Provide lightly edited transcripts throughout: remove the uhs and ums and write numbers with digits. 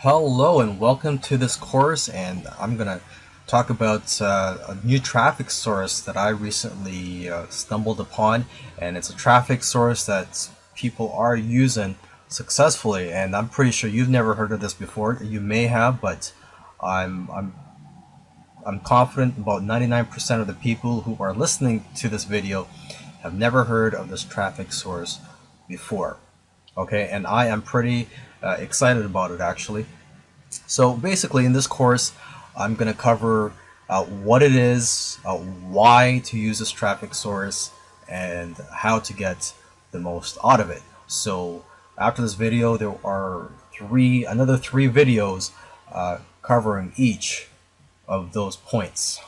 Hello and welcome to this course, and I'm gonna talk about a new traffic source that I recently stumbled upon, and it's a traffic source that people are using successfully. And I'm pretty sure you've never heard of this before. You may have, but I'm I'm I'm confident about 99% of the people who are listening to this video have never heard of this traffic source before. Okay, and I am pretty excited about it actually. So basically, in this course, I'm going to cover what it is, why to use this traffic source, and how to get the most out of it. So after this video, there are another three videos covering each of those points.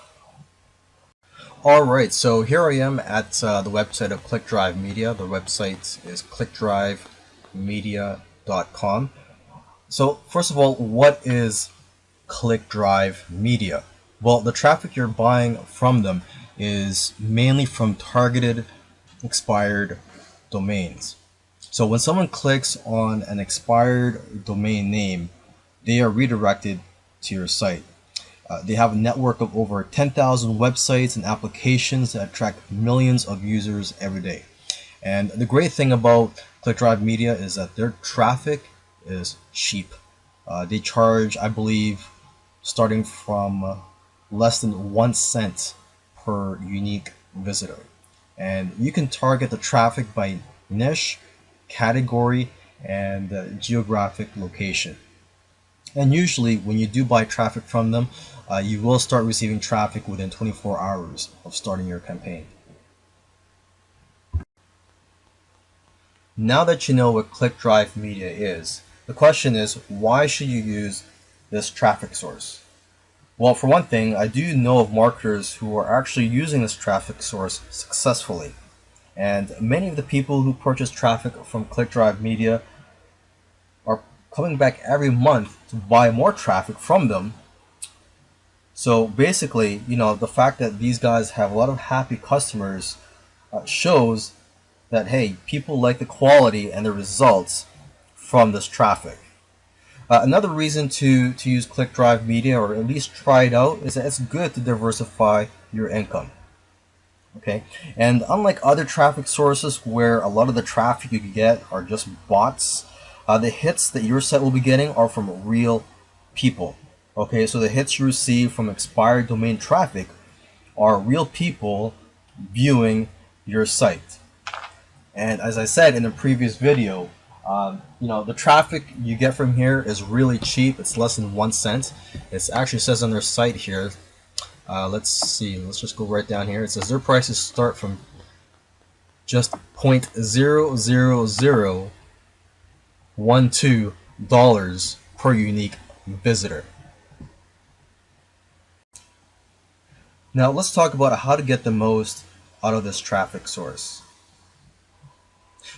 Alright, so here I am at the website of ClickDrive Media. The website is clickdrivemedia.com. So first of all, what is ClickDrive Media? Well, the traffic you're buying from them is mainly from targeted expired domains. So when someone clicks on an expired domain name, they are redirected to your site. They have a network of over 10,000 websites and applications that attract millions of users every day. And the great thing about ClickDrive Media is that their traffic is cheap. They charge, I believe, starting from less than 1 cent per unique visitor. And you can target the traffic by niche, category, and geographic location. And usually when you do buy traffic from them, you will start receiving traffic within 24 hours of starting your campaign. Now that you know what ClickDrive Media is, the question is, why should you use this traffic source? Well, for one thing, I do know of marketers who are actually using this traffic source successfully. And many of the people who purchase traffic from ClickDrive Media are coming back every month to buy more traffic from them. So basically, the fact that these guys have a lot of happy customers shows that, hey, people like the quality and the results from this traffic. Another reason to use ClickDrive Media, or at least try it out, is that it's good to diversify your income. Okay, and unlike other traffic sources where a lot of the traffic you get are just bots, the hits that your site will be getting are from real people. Okay, so the hits you receive from expired domain traffic are real people viewing your site. And as I said in the previous video, the traffic you get from here is really cheap. It's less than 1 cent. It actually says on their site here. Let's see. Let's just go right down here. It says their prices start from just $0.00012 per unique visitor. Now let's talk about how to get the most out of this traffic source.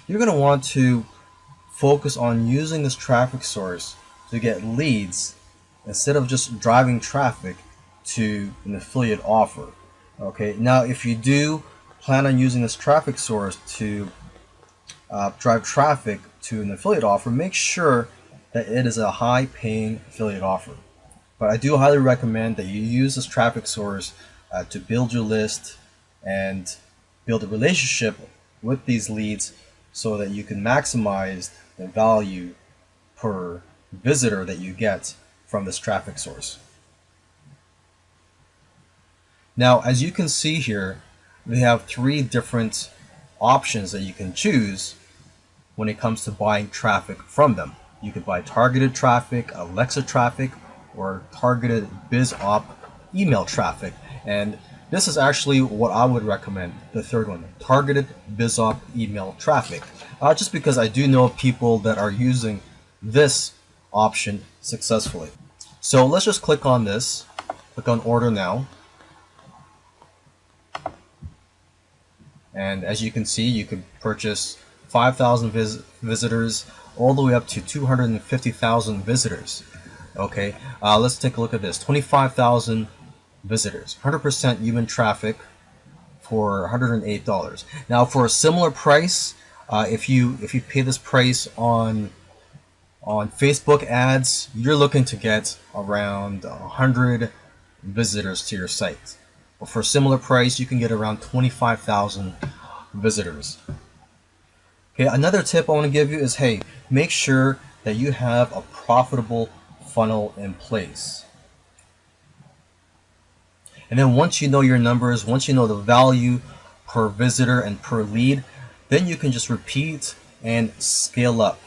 You're going to want to focus on using this traffic source to get leads instead of just driving traffic to an affiliate offer. Okay, now if you do plan on using this traffic source to drive traffic to an affiliate offer, make sure that it is a high paying affiliate offer. But I do highly recommend that you use this traffic source to build your list and build a relationship with these leads so that you can maximize the value per visitor that you get from this traffic source. Now, as you can see here, we have three different options that you can choose when it comes to buying traffic from them. You could buy targeted traffic, Alexa traffic, or targeted BizOp email traffic. And this is actually what I would recommend, the third one, targeted BizOp email traffic. Just because I do know people that are using this option successfully. So let's just click on this, click on order now. And as you can see, you can purchase 5,000 visitors all the way up to 250,000 visitors. Okay, let's take a look at this. 25,000 visitors, 100% human traffic for $108. Now, for a similar price, if you pay this price on On Facebook ads, you're looking to get around 100 visitors to your site. But for a similar price, you can get around 25,000 visitors. Okay, another tip I want to give you is, hey, make sure that you have a profitable funnel in place. And then once you know your numbers, once you know the value per visitor and per lead, then you can just repeat and scale up